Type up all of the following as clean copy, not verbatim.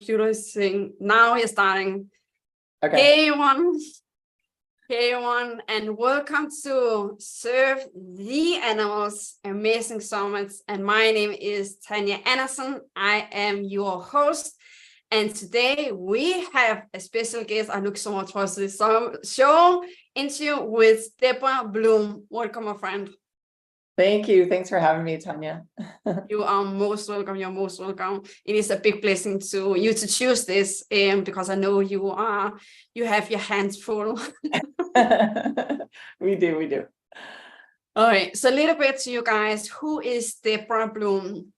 computer is saying now you're starting. Okay. Hey everyone, and welcome to Serve the Animals Amazing Summits. And my name is Tanja Andersen. I am your host. And today we have a special guest. I look so much forward to this show interview with Deborah Blum. Welcome, my friend. Thank you. Thanks for having me, Tanja. You are most welcome. You're most welcome. It is a big blessing to you to choose this, because I know you have your hands full. We do. All right. So a little bit to you guys. Who is Deborah Blum?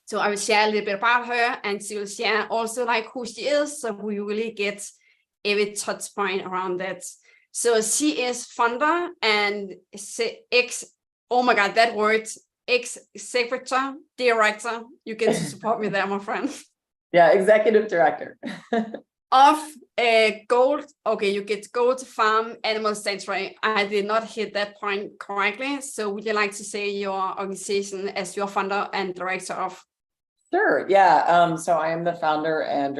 So I will share a little bit about her, and she will share also like who she is, so we really get every touch point around that. So she is founder and executive director. You get to support me there, my friend. Yeah, executive director. Of you get Gold Farm Animal Sanctuary. I did not hit that point correctly. So would you like to say your organization as your founder and director of? Sure. Yeah. So I am the founder and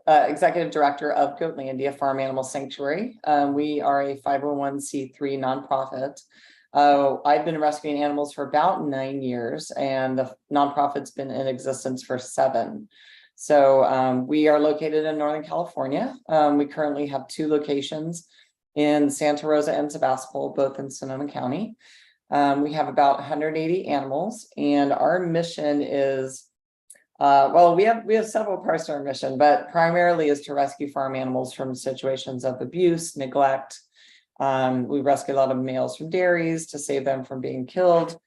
executive director of Goatlandia Farm Animal Sanctuary. We are a 501c3 nonprofit. I've been rescuing animals for about 9 years, and the nonprofit's been in existence for 7. So we are located in Northern California. We currently have 2 locations in Santa Rosa and Sebastopol, both in Sonoma County. We have about 180 animals, and our mission is, we have several parts to our mission, but primarily is to rescue farm animals from situations of abuse, neglect. We rescue a lot of males from dairies to save them from being killed.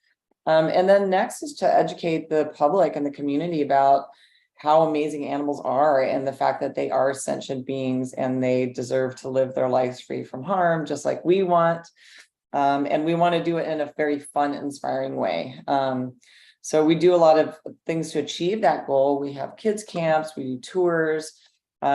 And then next is to educate the public and the community about how amazing animals are and the fact that they are sentient beings and they deserve to live their lives free from harm, just like we want. And we want to do it in a very fun, inspiring way. So we do a lot of things to achieve that goal. We have kids camps, we do tours,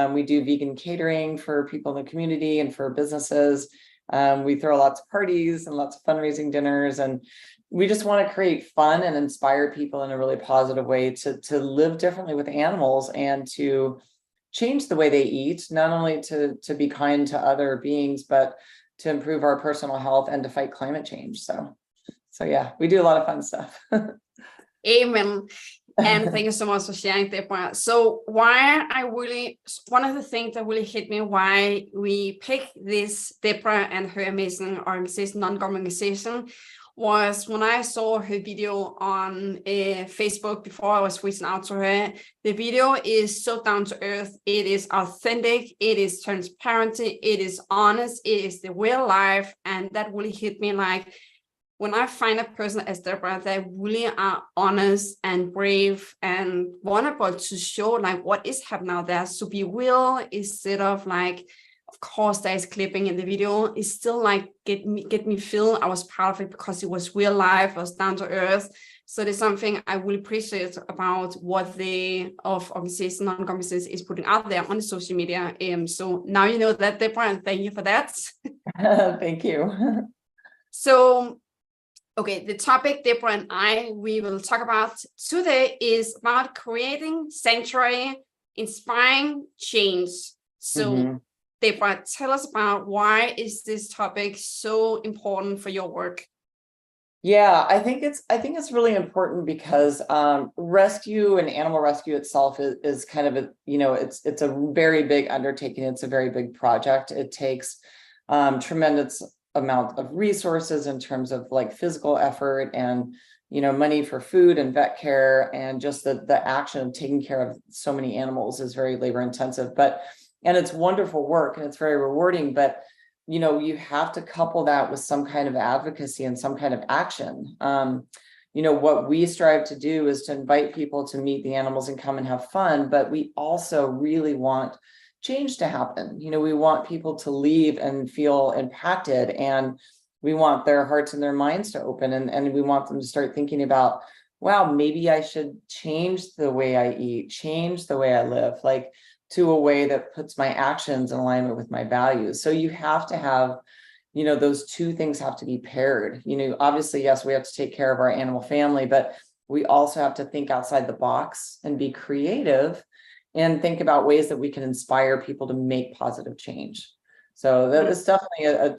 we do vegan catering for people in the community and for businesses. We throw lots of parties and lots of fundraising dinners, and we just want to create fun and inspire people in a really positive way to live differently with animals and to change the way they eat, not only to be kind to other beings, but to improve our personal health and to fight climate change. So yeah, we do a lot of fun stuff. Amen. And thank you so much for sharing, Deborah. So one of the things that really hit me why we picked this Deborah and her amazing organization, non-government organization, was when I saw her video on Facebook before I was reaching out to her. The video is so down to earth. It is authentic. It is transparent. It is honest. It is the real life. And that really hit me like, when I find a person as Deborah that really are honest and brave and vulnerable to show like what is happening out there, to be real instead of like, of course there's clipping in the video, it's still like get me feel I was part of it because it was real life, it was down to earth. So there's something I really appreciate about what the organization, non-government is putting out there on the social media. So now you know that, Deborah, and thank you for that. Thank you. So okay, the topic Deborah and we will talk about today is about creating sanctuary, inspiring change. So Deborah, tell us about why is this topic so important for your work? Yeah, I think it's really important because rescue and animal rescue itself is kind of a, it's a very big undertaking. It's a very big project. It takes tremendous amount of resources in terms of like physical effort and money for food and vet care, and just the action of taking care of so many animals is very labor intensive, and it's wonderful work and it's very rewarding, but you have to couple that with some kind of advocacy and some kind of action. What we strive to do is to invite people to meet the animals and come and have fun, but we also really want change to happen. We want people to leave and feel impacted, and we want their hearts and their minds to open, and we want them to start thinking about, wow, maybe I should change the way I eat, change the way I live, like to a way that puts my actions in alignment with my values. So you have to have, those two things have to be paired. Obviously, yes, we have to take care of our animal family, but we also have to think outside the box and be creative and think about ways that we can inspire people to make positive change. So that is definitely a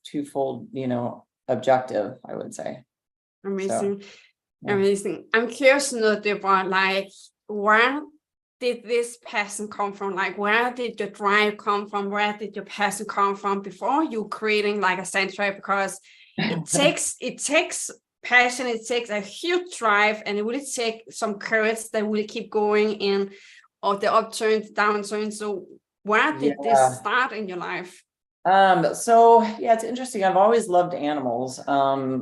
twofold, objective, I would say. Amazing. So, yeah. Amazing. I'm curious to know, Deborah, like, where did this passion come from? Like, where did your drive come from? Where did your passion come from before you creating like a sanctuary? Because it takes passion, it takes a huge drive, and it will take some courage that will keep going in, or the upturns, downturns. So where did this start in your life? So yeah, it's interesting. I've always loved animals.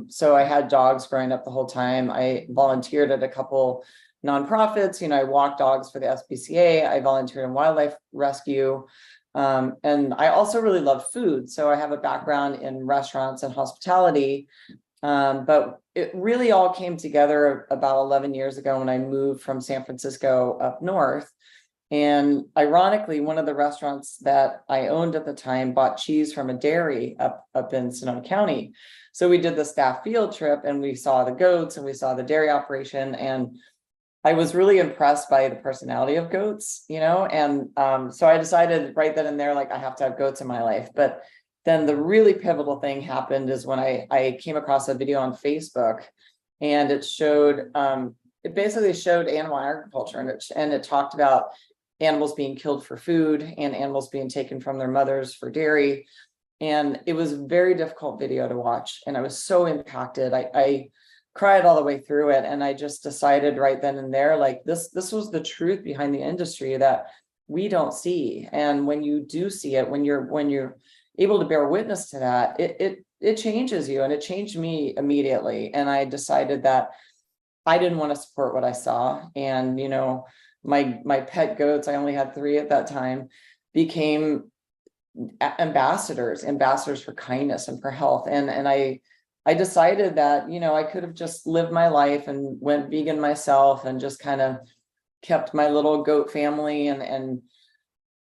So I had dogs growing up the whole time. I volunteered at a couple nonprofits. I walked dogs for the SPCA. I volunteered in wildlife rescue. And I also really love food. So I have a background in restaurants and hospitality. But it really all came together about 11 years ago when I moved from San Francisco up north. And ironically, one of the restaurants that I owned at the time bought cheese from a dairy up in Sonoma County. So we did the staff field trip and we saw the goats and we saw the dairy operation. And I was really impressed by the personality of goats, and so I decided right then and there, like, I have to have goats in my life. But then the really pivotal thing happened is when I came across a video on Facebook, and it basically showed animal agriculture, and it talked about animals being killed for food and animals being taken from their mothers for dairy. And it was a very difficult video to watch. And I was so impacted. I cried all the way through it. And I just decided right then and there, like, this was the truth behind the industry that we don't see. And when you do see it, when you're able to bear witness to that, it changes you. And it changed me immediately. And I decided that I didn't want to support what I saw. And, my pet goats, I only had 3 at that time, became ambassadors for kindness and for health. And I decided that, I could have just lived my life and went vegan myself and just kind of kept my little goat family and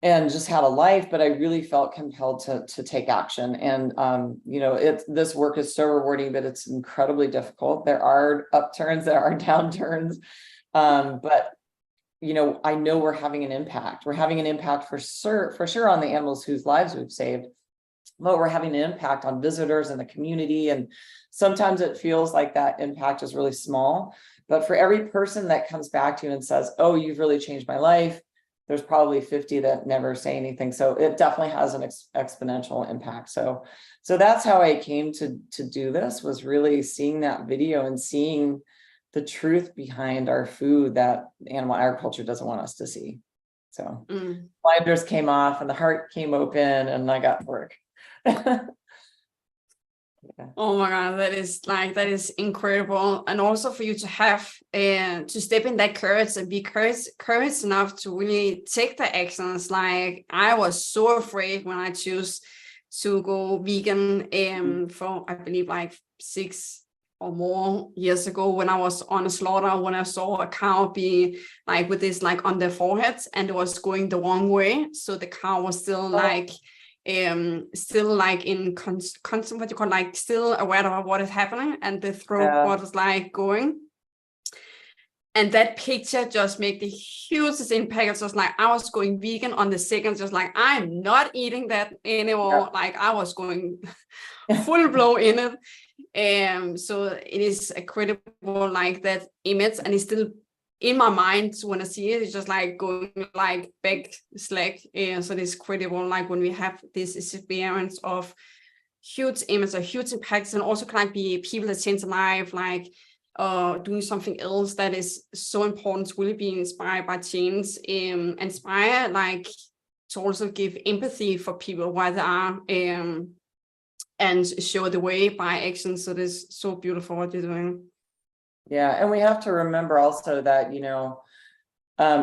just had a life, but I really felt compelled to take action. And, this work is so rewarding, but it's incredibly difficult. There are upturns, there are downturns. But I know we're having an impact. We're having an impact for sure on the animals whose lives we've saved, but we're having an impact on visitors in the community. And sometimes it feels like that impact is really small, but for every person that comes back to you and says, "Oh, you've really changed my life," there's probably 50 that never say anything. So it definitely has an exponential impact. So that's how I came to do this, was really seeing that video and seeing the truth behind our food that animal agriculture doesn't want us to see. So blinders came off and the heart came open and I got to work. Yeah. Oh my God, that is incredible. And also for you to have to step in that courage and be courage enough to really take the actions. Like, I was so afraid when I chose to go vegan for, I believe, like 6 or more years ago, when I was on a slaughter, when I saw a cow be like with this like on their foreheads and it was going the wrong way. So the cow was still like in constant, what you call, like, still aware of what is happening, and the throat was like going. And that picture just made the hugest impact. It was like I was going vegan on the second, just like, I'm not eating that anymore. Like, I was going full blow in it. So it is incredible, like, that image, and it's still in my mind when I see it. It's just like going like back slack. So it's incredible, like, when we have this experience of huge image or huge impacts, and also can like be people that change life, like doing something else that is so important to really be inspired by change, inspire, like, to also give empathy for people where they are, and show the way by action. So this is so beautiful what you're doing. Yeah, and we have to remember also that,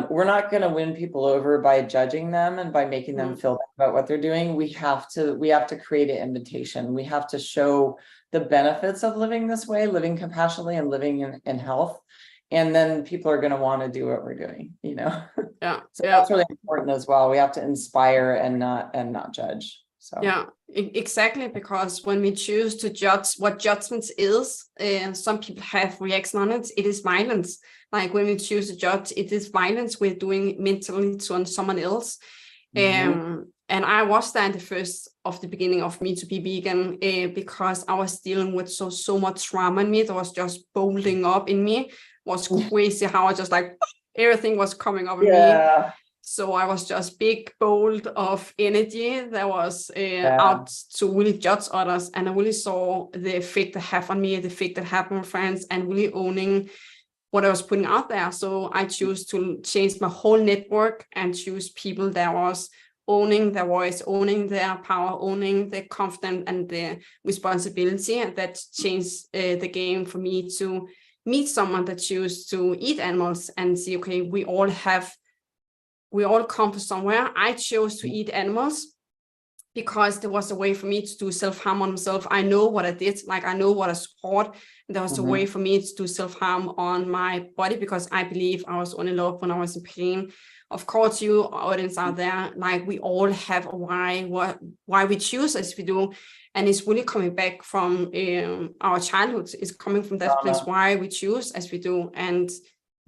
we're not going to win people over by judging them and by making them feel bad about what they're doing. We have to create an invitation. We have to show the benefits of living this way, living compassionately and living in health. And then people are going to want to do what we're doing, So that's really important as well. We have to inspire and not judge. So yeah, exactly, because when we choose to judge what judgment is, some people have reaction on it. It is violence. Like when we choose a judge, it is violence we're doing mentally to someone else. And I was there in the first of the beginning of me to be vegan because I was dealing with so much trauma in me that was just building up in me. It was crazy how I just like everything was coming up in me. So I was just big bolt of energy that was out to really judge others, and I really saw the effect that have on me, the effect that have on my friends, and really owning what I was putting out there. So I choose to change my whole network and choose people that was owning their voice, owning their power, owning the confidence and the responsibility. And that changed the game for me to meet someone that choose to eat animals and see, okay, we all come from somewhere. I chose to eat animals because there was a way for me to do self-harm on myself. I know what I did, like I know what I support. There was a way for me to do self-harm on my body because I believe I was only loved when I was in pain. Of course, you audience out there, like we all have a why we choose as we do. And it's really coming back from our childhood. It's coming from that place why we choose as we do. And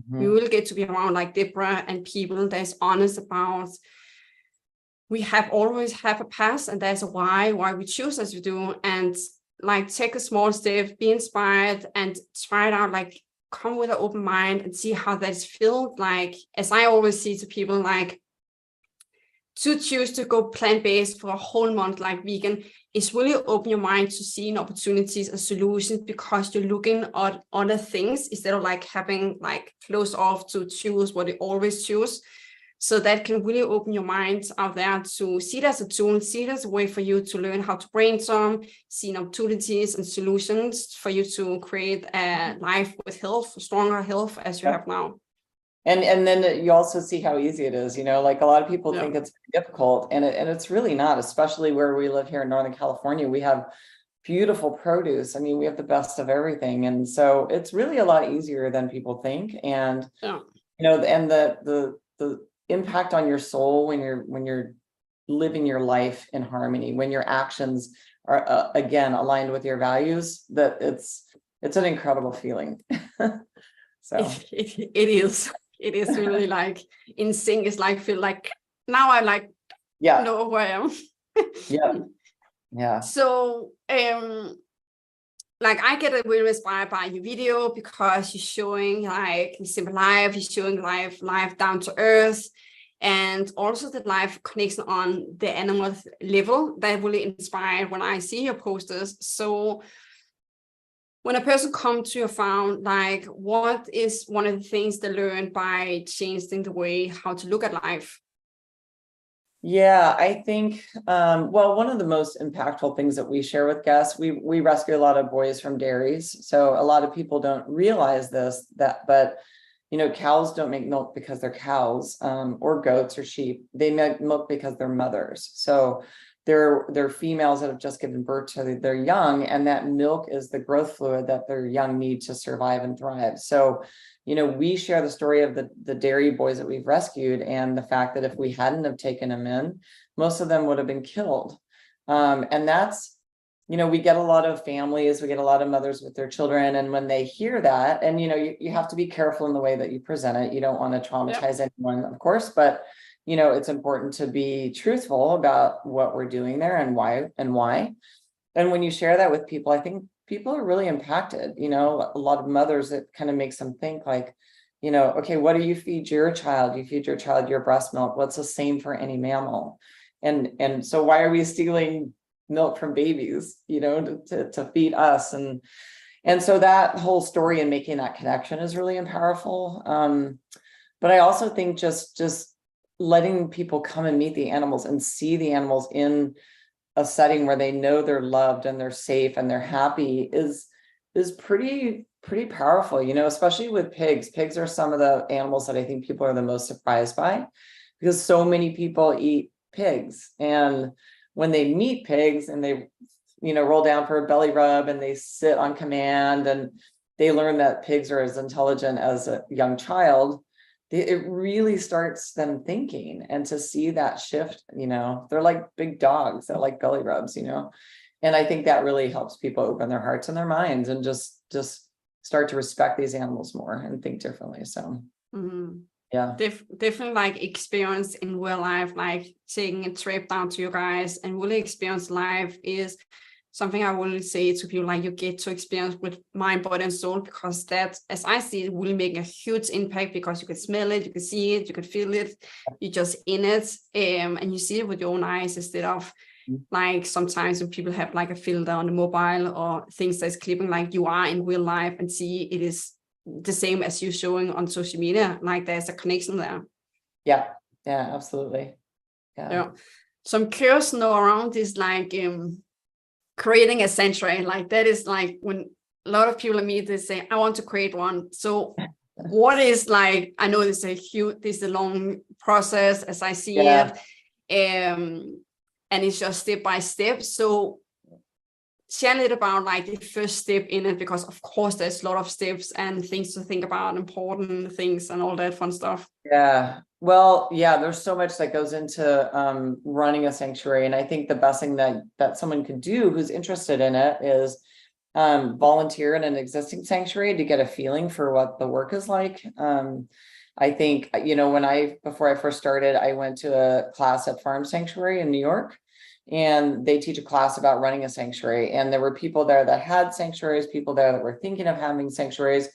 we will get to be around like Deborah and people that's honest about we have always have a past and there's a why we choose as we do, and like take a small step, be inspired and try it out, like come with an open mind and see how that's felt. Like as I always see to people, like to choose to go plant-based for a whole month like vegan is really open your mind to seeing opportunities and solutions because you're looking at other things instead of like having like closed off to choose what you always choose. So that can really open your mind out there to see it as a tool, see it as a way for you to learn how to brainstorm, see opportunities and solutions for you to create a life with health, stronger health as you have now. And then you also see how easy it is, you know, like a lot of people think it's difficult and it's really not, especially where we live here in Northern California. We have beautiful produce. I mean, we have the best of everything. And so it's really a lot easier than people think. And, you know, and the impact on your soul when you're living your life in harmony, when your actions are again aligned with your values, that it's an incredible feeling. So it is really like in sync. It's like feel like now I like know who I am. Yeah. So like I get really inspired by your video because you're showing like simple life, you're showing life down to earth, and also the life connection on the animal level that really inspired when I see your posters. So when a person comes to your farm, like what is one of the things they learn by changing the way how to look at life? Yeah, I think, well, one of the most impactful things that we share with guests, we rescue a lot of boys from dairies. So a lot of people don't realize this, but, you know, cows don't make milk because they're cows, or goats or sheep. They make milk because they're mothers. So they're females that have just given birth to their young, and that milk is the growth fluid that their young need to survive and thrive. So, you know, we share the story of the dairy boys that we've rescued and the fact that if we hadn't have taken them in, most of them would have been killed. And that's, you know, we get a lot of families, we get a lot of mothers with their children. And when they hear that, and, you know, you have to be careful in the way that you present it. You don't want to traumatize anyone, of course, but, you know, it's important to be truthful about what we're doing there and why. And when you share that with people, I think people are really impacted. You know, a lot of mothers, it kind of makes them think like, you know, okay, what do you feed your child? You feed your child your breast milk. What's the same for any mammal? And so why are we stealing milk from babies, you know, to feed us? And so that whole story and making that connection is really powerful. But I also think just letting people come and meet the animals and see the animals in a setting where they know they're loved and they're safe and they're happy is pretty powerful, you know, especially with pigs. Pigs are some of the animals that I think people are the most surprised by, because so many people eat pigs. And when they meet pigs and they, you know, roll down for a belly rub and they sit on command and they learn that pigs are as intelligent as a young child, it really starts them thinking. And to see that shift, you know, they're like big dogs that like belly rubs, you know, and I think that really helps people open their hearts and their minds and just start to respect these animals more and think differently. So yeah, different like experience in real life, like taking a trip down to you guys and really experience life is something I will say to people, like you get to experience with mind, body, and soul, because that, as I see it, will make a huge impact, because you can smell it, you can see it, you can feel it, you're just in it, and you see it with your own eyes instead of like sometimes when people have like a filter on the mobile or things that's clipping, like you are in real life and see it is the same as you showing on social media, like there's a connection there. Yeah, absolutely. Yeah. So I'm curious to know around this, like creating a sanctuary, like that is like when a lot of people meet, they say, I want to create one. So what is like, I know this is a long process as I see it. And it's just step by step. So share a little about like the first step in it, because of course there's a lot of steps and things to think about, important things and all that fun stuff. Yeah. Well, yeah, there's so much that goes into running a sanctuary. And I think the best thing that someone could do who's interested in it is volunteer in an existing sanctuary to get a feeling for what the work is like. I think, before I first started, I went to a class at Farm Sanctuary in New York, and they teach a class about running a sanctuary. And there were people there that had sanctuaries, people there that were thinking of having sanctuaries.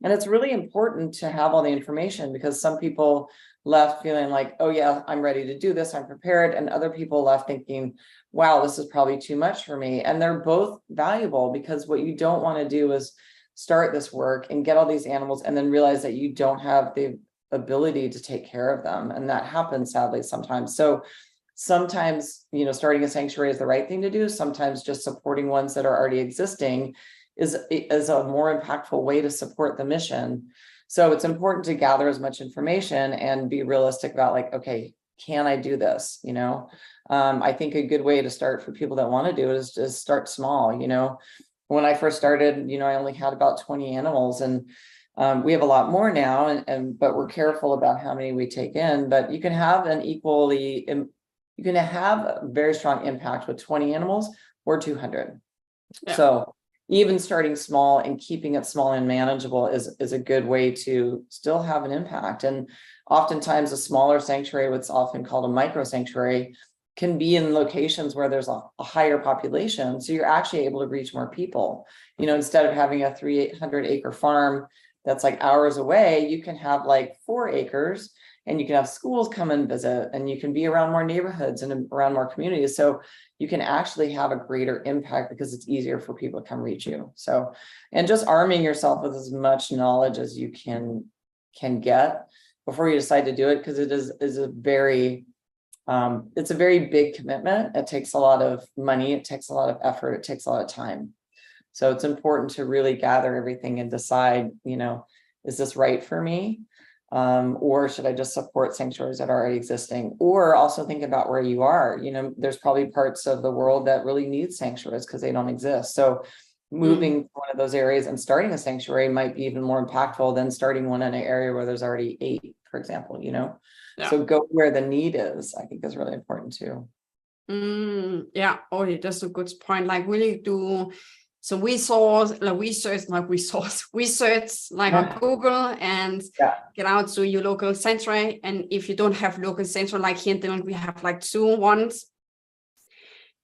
And it's really important to have all the information, because some people left feeling like, oh yeah, I'm ready to do this, I'm prepared. And other people left thinking, wow, this is probably too much for me. And they're both valuable, because what you don't want to do is start this work and get all these animals and then realize that you don't have the ability to take care of them. And that happens sadly sometimes. So sometimes, starting a sanctuary is the right thing to do. Sometimes just supporting ones that are already existing is a more impactful way to support the mission. So it's important to gather as much information and be realistic about like, okay, can I do this? I think a good way to start for people that want to do it is just start small. When I first started, I only had about 20 animals, and we have a lot more now, but we're careful about how many we take in. But you can have a very strong impact with 20 animals or 200. Yeah. So even starting small and keeping it small and manageable is a good way to still have an impact. And oftentimes a smaller sanctuary, what's often called a micro sanctuary, can be in locations where there's a higher population. So you're actually able to reach more people. Instead of having a 300-acre farm that's like hours away, you can have like 4 acres, and you can have schools come and visit, and you can be around more neighborhoods and around more communities. So you can actually have a greater impact because it's easier for people to come reach you. So, and just arming yourself with as much knowledge as you can get before you decide to do it, because it is a very, it's a very big commitment. It takes a lot of money. It takes a lot of effort. It takes a lot of time. So it's important to really gather everything and decide, is this right for me? Or should I just support sanctuaries that are already existing? Or also think about where you are. There's probably parts of the world that really need sanctuaries because they don't exist. So moving to one of those areas and starting a sanctuary might be even more impactful than starting one in an area where there's already 8, for example, Yeah. So go where the need is, I think, is really important too. Yeah. Oh, that's a good point. Like really do. So we search like on Google and get out to your local sanctuary. And if you don't have local sanctuary, like here in Denmark, we have like 2 ones.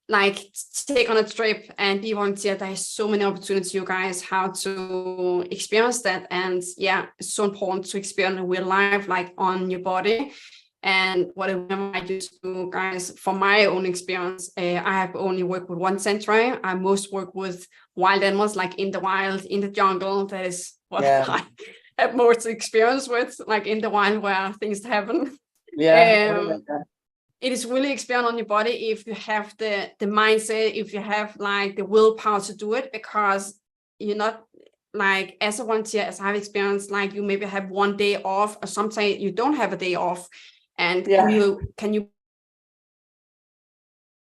Like take on a trip and be volunteer. There's so many opportunities, you guys, how to experience that. And yeah, it's so important to experience in real life, like on your body. And what I used to do, guys, from my own experience, I have only worked with one sanctuary. I most work with wild animals, like in the wild, in the jungle. That is what I have most experience with, like in the wild where things happen. It is really experience on your body if you have the mindset, if you have like the willpower to do it, because you're not like as a volunteer, as I've experienced, like you maybe have one day off, or sometimes you don't have a day off. And can you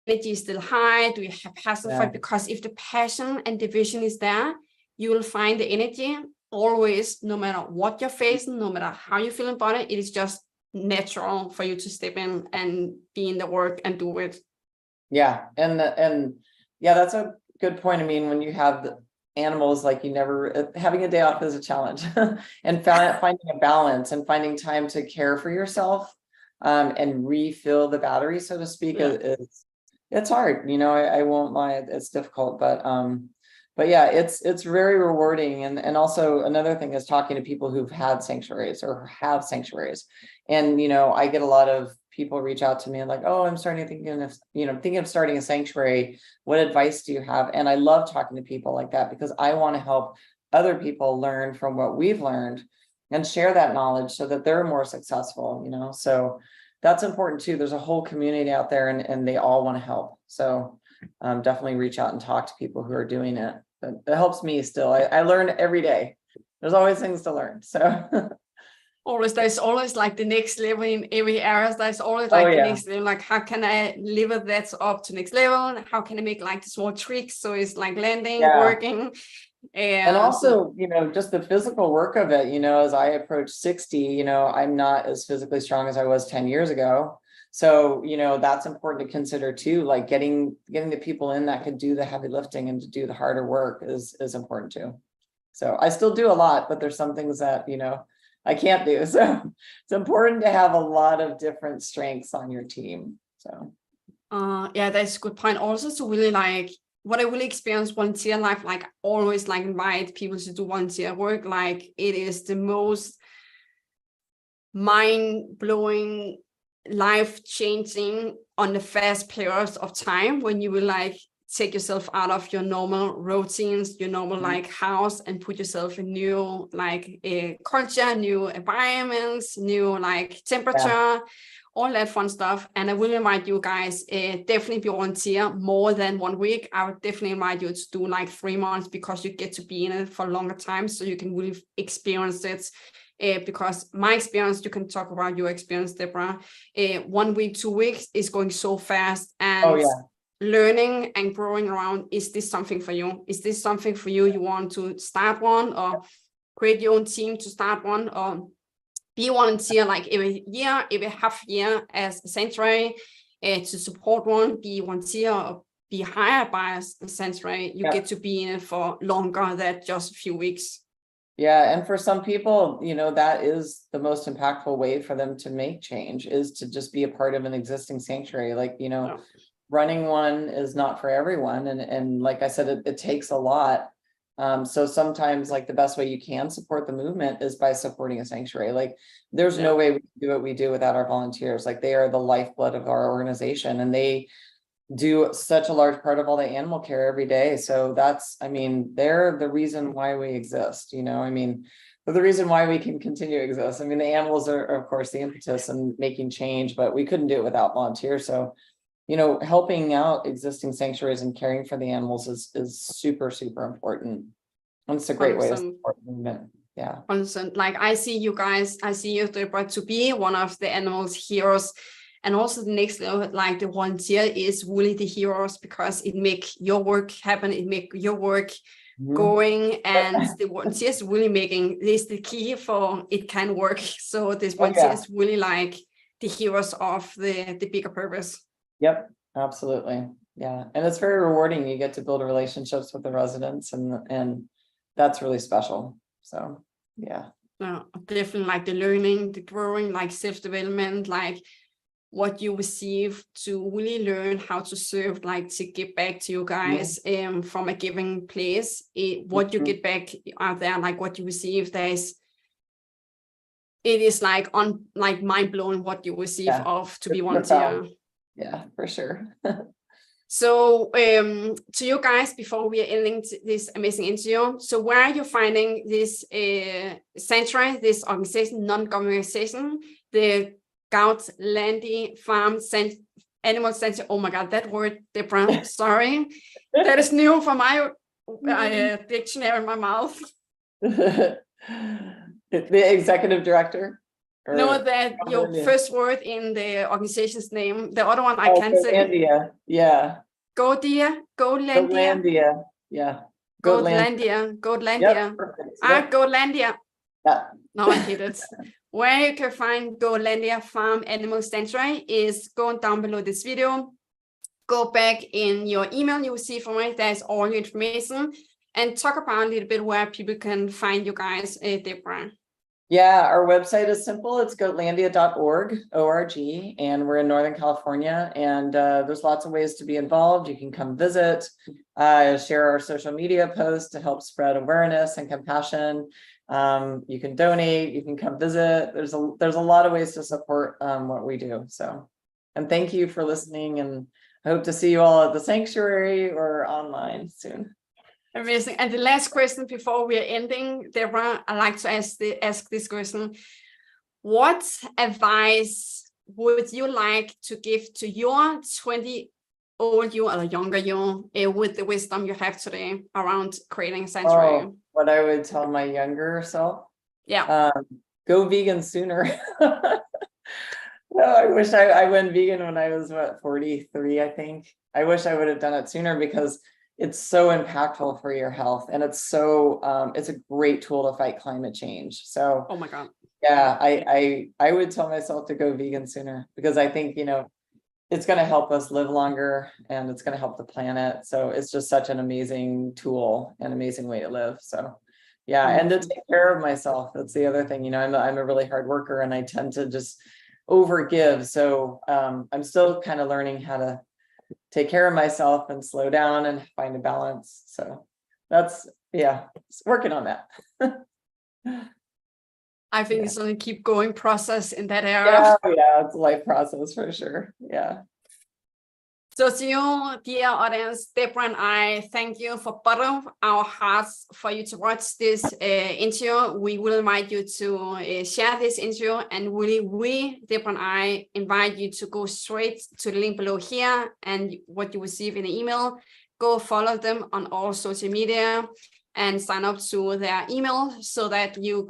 energy is still high? Do you have passion for it? Because if the passion and the vision is there, you will find the energy always, no matter what you're facing, no matter how you feel about it. It is just natural for you to step in and be in the work and do it. Yeah. And that's a good point. I mean, when you have animals, like you never, having a day off is a challenge. And finding a balance and finding time to care for yourself, and refill the battery, so to speak, it's hard, I won't lie, it's difficult, but yeah, it's very rewarding. And also another thing is talking to people who've had sanctuaries or have sanctuaries. And, I get a lot of people reach out to me and like, oh, I'm thinking of starting a sanctuary. What advice do you have? And I love talking to people like that, because I want to help other people learn from what we've learned and share that knowledge so that they're more successful, so that's important too. There's a whole community out there, and they all want to help. So definitely reach out and talk to people who are doing it. But it helps me still. I learn every day. There's always things to learn. So there's always like the next level in every area. There's always like the next level, like how can I level that up to next level? How can I make like the small tricks so it's like landing, working? And also, just the physical work of it, as I approach 60, I'm not as physically strong as I was 10 years ago. So, that's important to consider too, like getting the people in that could do the heavy lifting and to do the harder work is important too. So I still do a lot, but there's some things that, I can't do. So it's important to have a lot of different strengths on your team. So yeah, that's a good point. Also, to really like what I really experience volunteer life, like always like invite people to do volunteer work. Like it is the most mind-blowing, life-changing on the fast periods of time when you will like take yourself out of your normal routines, your normal like house, and put yourself in new like culture, new environments, new like temperature, all that fun stuff. And I will invite you guys, definitely be volunteer more than 1 week. I would definitely invite you to do like 3 months, because you get to be in it for a longer time, so you can really experience it. Because my experience, you can talk about your experience, Deborah. 1 week, 2 weeks is going so fast, and learning and growing around. Is this something for you? Is this something for you? You want to start one, or create your own team to start one, or be a volunteer like every year, every half year as a sanctuary to support one, be a volunteer or be hired by a sanctuary. You get to be in it for longer than just a few weeks. Yeah, and for some people, that is the most impactful way for them to make change, is to just be a part of an existing sanctuary. Like, running one is not for everyone. And like I said, it takes a lot. So sometimes like the best way you can support the movement is by supporting a sanctuary. Like there's no way we can do what we do without our volunteers. Like they are the lifeblood of our organization, and they do such a large part of all the animal care every day. So they're the reason why we exist, they're the reason why we can continue to exist. The animals are of course the impetus and making change, but we couldn't do it without volunteers. So helping out existing sanctuaries and caring for the animals is super, super important. And it's a great way to support the movement. Yeah. Like I see you guys, I see you, Deborah, to be one of the animals heroes. And also the next level, like the volunteer is really the heroes, because it makes your work happen. It makes your work going, and the volunteers really making this the key for it can work. So this volunteer is really like the heroes of the bigger purpose. Yep, absolutely. Yeah. And it's very rewarding. You get to build relationships with the residents, and that's really special. So yeah. Definitely like the learning, the growing, like self-development, like what you receive to really learn how to serve, like to give back to you guys from a giving place. What you get back out there, like what you receive, it is like mind-blowing what you receive to be volunteer. Yeah, for sure. So to you guys, before we are ending this amazing interview, so where are you finding this sanctuary, this organization, non-government organization, the Goatlandia Farm Animal Sanctuary? Oh my God, that word, Deborah, sorry. That is new for my dictionary in my mouth. The executive director? No, that your first word in the organization's name. The other one I can't say. Goatlandia. Yeah. Goatlandia. Yeah. Goatlandia. Yep. Goatlandia. Yeah. No, I hate it. Where you can find Goatlandia Farm Animal Sanctuary is going down below this video. Go back in your email, you will see from it, there's all your information. And talk about a little bit where people can find you guys, Deborah. Yeah, our website is simple. It's goatlandia.org, O-R-G, and we're in Northern California. And there's lots of ways to be involved. You can come visit, share our social media posts to help spread awareness and compassion. You can donate, you can come visit. There's a lot of ways to support what we do. So, and thank you for listening, and I hope to see you all at the sanctuary or online soon. Amazing. And the last question before we are ending, Deborah, I'd like to ask this question. What advice would you like to give to your 20-old you or younger you with the wisdom you have today around creating a sanctuary? Oh, what I would tell my younger self? Yeah. Go vegan sooner. No, I wish I went vegan when I was, 43, I think. I wish I would have done it sooner, because it's so impactful for your health, and it's so it's a great tool to fight climate change. So, oh my God. Yeah, I would tell myself to go vegan sooner, because I think, it's going to help us live longer, and it's going to help the planet. So it's just such an amazing tool, an amazing way to live. So yeah, and to take care of myself. That's the other thing. I'm a really hard worker, and I tend to just overgive. So I'm still kind of learning how to take care of myself and slow down and find a balance. So that's, working on that. I think it's only keep going process in that area. Yeah, it's a life process for sure. Yeah. So to you, dear audience, Deborah and I thank you for bottom of our hearts for you to watch this interview. We will invite you to share this interview, and we, Deborah and I, invite you to go straight to the link below here, and what you receive in the email. Go follow them on all social media and sign up to their email so that you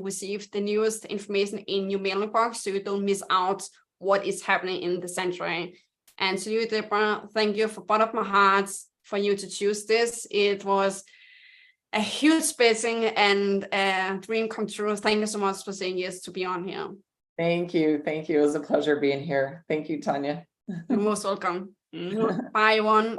receive the newest information in your mailing box, so you don't miss out what is happening in the sanctuary. And to you, Deborah, thank you for bottom of my heart for you to choose this. It was a huge blessing and a dream come true. Thank you so much for saying yes to be on here. Thank you. Thank you. It was a pleasure being here. Thank you, Tanja. You're most welcome. Bye, everyone.